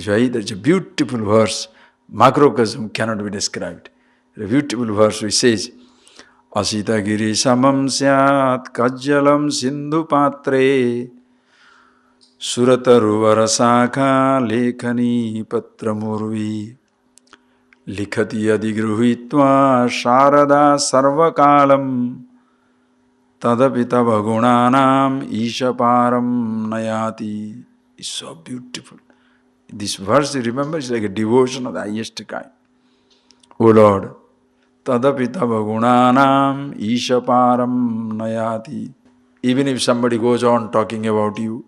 is why there's a beautiful verse, macrocosm cannot be described. A beautiful verse which says, Asita giri samam syat kajjalam sindhu patre surataru varasakha lekhani patramurvi likhati adigruhitva sharada sarvakalam tadapita bhagunanam ishaparam nayati. It's so beautiful. This verse, you remember, is like a devotion of the highest kind. O Lord, tadapita bhagunanam ishaparam nayati. Even if somebody goes on talking about you,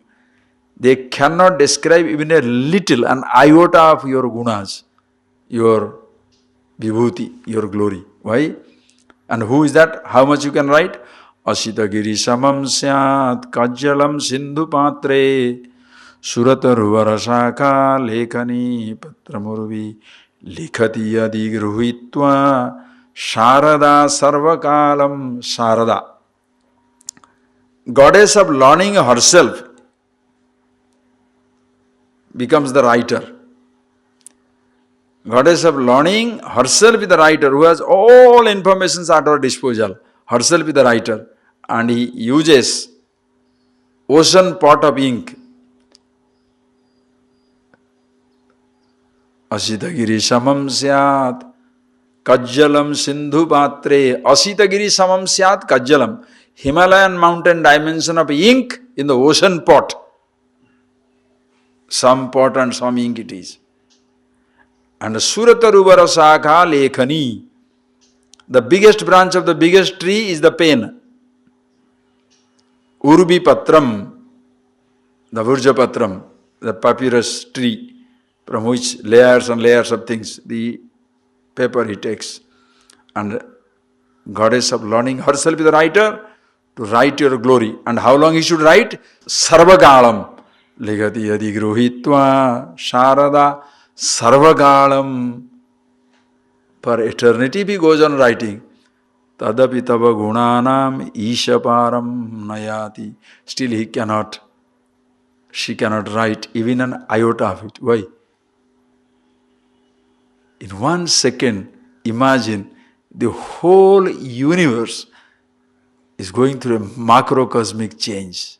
they cannot describe even a little, an iota of your gunas, your vibhuti, your glory. Why? And who is that? How much you can write? Asita giri samam syat kajjalam sindhu patre surataru varasakha lekhani patramurvi likhati adigruhitva sharada sarvakalam. Sharada, goddess of learning herself, becomes the writer. Goddess of learning herself is the writer who has all informations at her disposal. Herself is the writer. And he uses ocean pot of ink. Asitagiri samam syat kajjalam sindhu patre. Asitagiri samam syat kajjalam. Himalayan mountain dimension of ink in the ocean pot. Some pot and some ink it is. And surataru varasakha lekhani. The biggest branch of the biggest tree is the pen. Urbi patram, the Vurja patram, the papyrus tree, from which layers and layers of things, the paper he takes. And goddess of learning herself is the writer to write your glory. And how long he should write? Sarvagalam. Ligati adigruhitva sharada sarvagalam. For eternity he goes on writing. Tadapi tava gunanam ishaparam nayati. Still she cannot write even an iota of it. Why? In 1 second, imagine the whole universe is going through a macrocosmic change.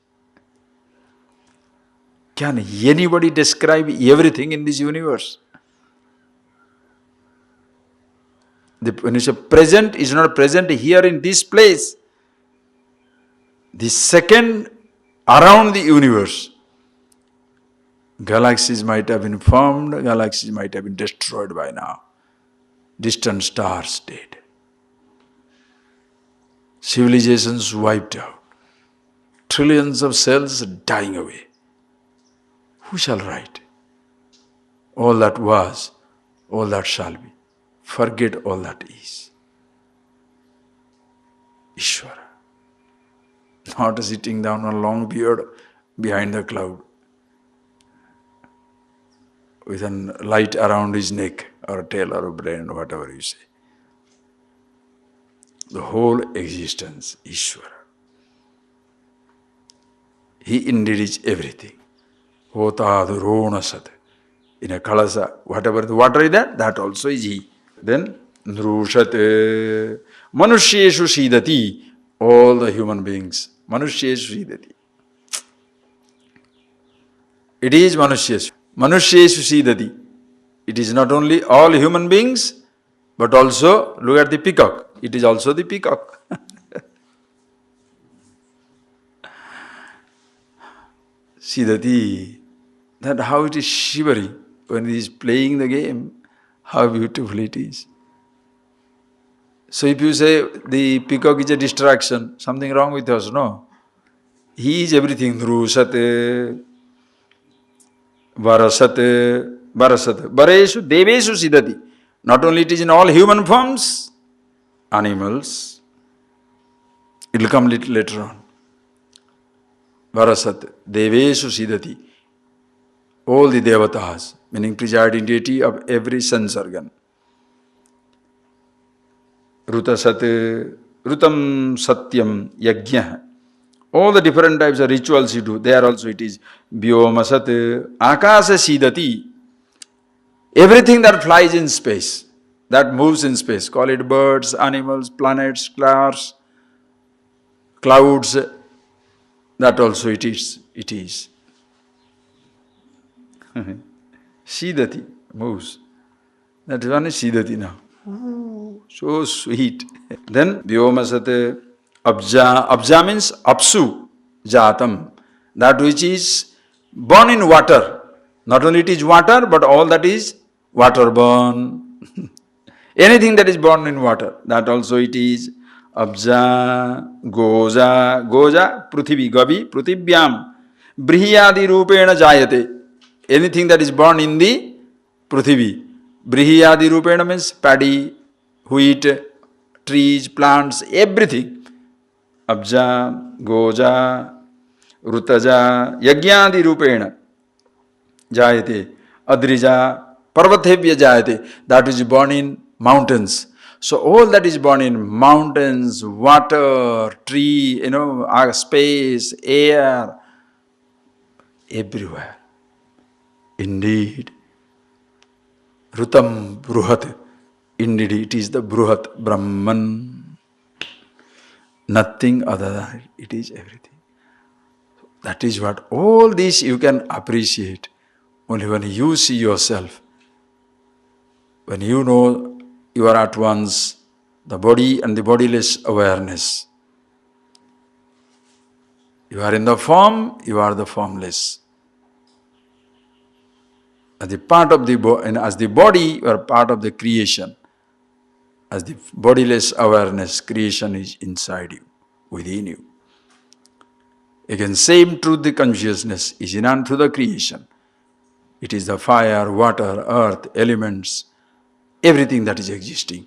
Can anybody describe everything in this universe? When you say present, is not present here in this place. The second around the universe, galaxies might have been formed, galaxies might have been destroyed by now. Distant stars dead. Civilizations wiped out. Trillions of cells dying away. Who shall write? All that was, all that shall be. Forget all that is. Ishvara. Not sitting down on a long beard behind the cloud with a light around his neck or tail or brain or whatever you say. The whole existence, Ishvara. He indeed is everything. Hotadurona sat. In a kalasa, whatever the water is there, that also is he. Then, Nrushate, Manusheshu Sidati, all the human beings. Manusheshu Sidati. It is Manusheshu. Manusheshu Sidati. It is not only all human beings, but also, look at the peacock. It is also the peacock. Sidati. That how it is shivering when he is playing the game. How beautiful it is. So if you say the peacock is a distraction, something wrong with us, no. He is everything. Drusate, varasate, Bareshu, deveshu sidati. Not only it is in all human forms, animals. It will come little later on. Varasat, deveshu sidati. All the devatas, meaning presiding deity of every sense organ. Rutasat, Rutam Satyam Yajna. All the different types of rituals you do, there also it is. Vyomasat, Akasa Sidati. Everything that flies in space, that moves in space, call it birds, animals, planets, stars, clouds, that also it is. It is. Siddhati moves. That one is Siddhati now. Ooh, so sweet. Then Vyomasate Abja. Abja means Apsu Jatam. That which is born in water. Not only it is water, but all that is water born. Anything that is born in water, that also it is. Abja, Goja, Goja, Pruthivi, Gavi, Pruthivyam, Brihiyadi Rupena Jayate. Anything that is born in the Pruthivi. Brihiyadi Rupena means paddy, wheat, trees, plants, everything. Abja, Goja, Rutaja, Yagyadi Rupena Jayate, Adrija, Parvatebhya Jayate, that is born in mountains. So all that is born in mountains, water, tree, space, air, everywhere. Indeed, Rutam Bruhat, indeed it is the Bruhat Brahman. Nothing other than it is everything. That is what all this you can appreciate only when you see yourself. When you know you are at once the body and the bodiless awareness. You are in the form, you are the formless. As the part of as the body, you are part of the creation. As the bodiless awareness, creation is inside you, within you. Again, same truth, the consciousness is in and through the creation. It is the fire, water, earth, elements, everything that is existing.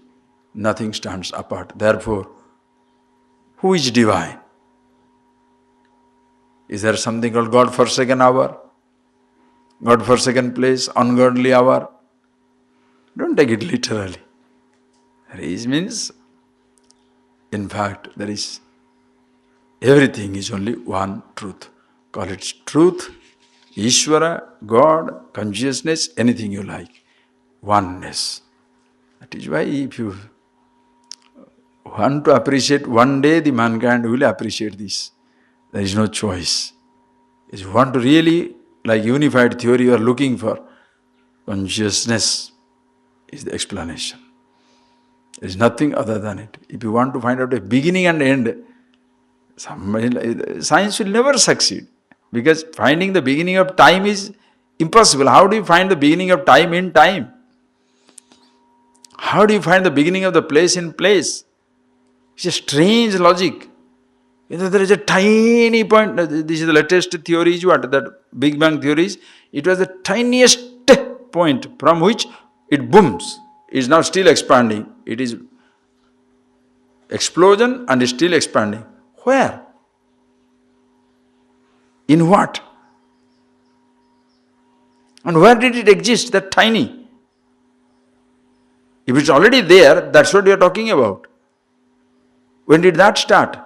Nothing stands apart. Therefore, who is divine? Is there something called God-forsaken hour? God-forsaken place, ungodly hour? Don't take it literally. There is means, in fact, there is, everything is only one truth. Call it truth, Ishvara, God, consciousness, anything you like. Oneness. That is why if you want to appreciate, one day the mankind will appreciate this. There is no choice. If you want to really, like unified theory you are looking for, consciousness is the explanation. There is nothing other than it. If you want to find out a beginning and end, science will never succeed. Because finding the beginning of time is impossible. How do you find the beginning of time in time? How do you find the beginning of the place in place? It's a strange logic. There is a tiny point. This is the latest theory, is what? That Big Bang theories. It was the tiniest point from which it booms. It is now still expanding. It is explosion and is still expanding. Where? In what? And where did it exist, that tiny? If it's already there, that's what you are talking about. When did that start?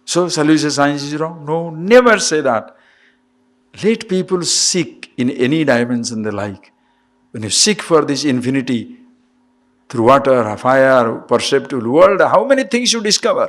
So, shall we say science is wrong? No, never say that. Let people seek in any dimension they like. When you seek for this infinity, through water, fire, perceptible world, how many things you discover?